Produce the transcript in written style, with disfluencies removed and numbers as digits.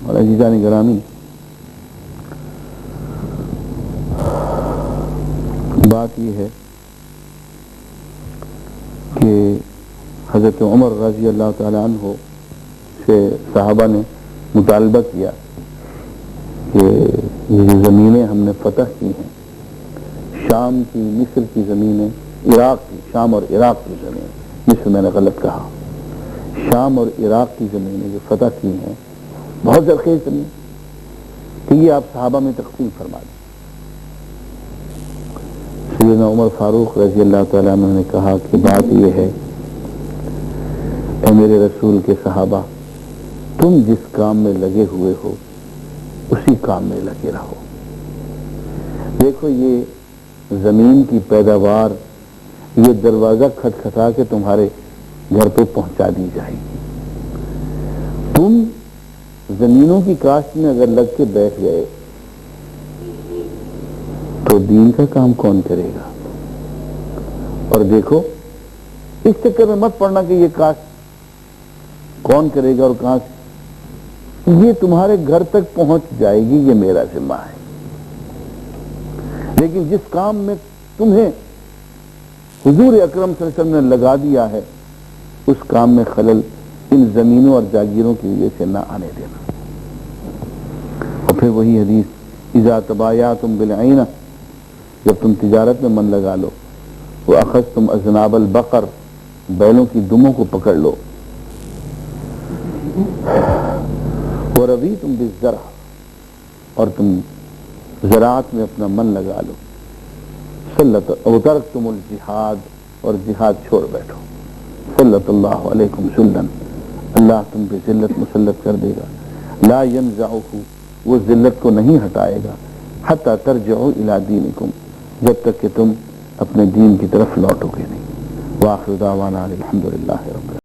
اور عزیزان گرامی، بات یہ ہے کہ حضرت عمر رضی اللہ تعالی عنہ سے صحابہ نے مطالبہ کیا کہ یہ جو زمینیں ہم نے فتح کی ہیں، شام کی، مصر کی زمینیں، عراق کی، شام اور عراق کی زمینیں، مصر میں نے غلط کہا، شام اور عراق کی زمینیں جو فتح کی ہیں، بہت زرخیز زمین، کہ یہ آپ صحابہ میں تقسیم فرما دیں۔ سیدنا عمر فاروق رضی اللہ تعالیٰ عنہ نے کہا کہ بات یہ ہے، اے میرے رسول کے صحابہ، تم جس کام میں لگے ہوئے ہو اسی کام میں لگے رہو۔ دیکھو یہ زمین کی پیداوار یہ دروازہ کھٹکھٹا کے تمہارے گھر پہ پہنچا دی جائے گی، تم زمینوں کی کاشت میں اگر لگ کے بیٹھ گئے تو دین کا کام کون کرے گا؟ اور دیکھو اس چکر میں مت پڑنا کہ یہ کاشت کون کرے گا اور کہاں سے، یہ تمہارے گھر تک پہنچ جائے گی، یہ میرا ذمہ ہے، لیکن جس کام میں تمہیں حضور اکرم صلی اللہ علیہ وسلم نے لگا دیا ہے اس کام میں خلل ان زمینوں اور جاگیروں کی وجہ سے نہ آنے دینا۔ اور پھر وہی حدیث، اذا تبایعتم بالعینہ، جب تم تجارت میں من لگا لو، واخذتم اذناب البقر، بیلوں کی دموں کو پکڑ لو، ورضیتم بالزرع، اور تم زراعت میں اپنا من لگا لو، سلط وترکتم الجہاد، اور جہاد چھوڑ بیٹھو، سلط اللہ علیکم ذلا، اللہ تم پہ ذلت مسلط کر دے گا، لا ینزعہ، وہ ذلت کو نہیں ہٹائے گا، حتی ترجعوا الی دینکم، جب تک کہ تم اپنے دین کی طرف لوٹو گے نہیں۔ وآخر دعوانا الحمدللہ رب العالمین۔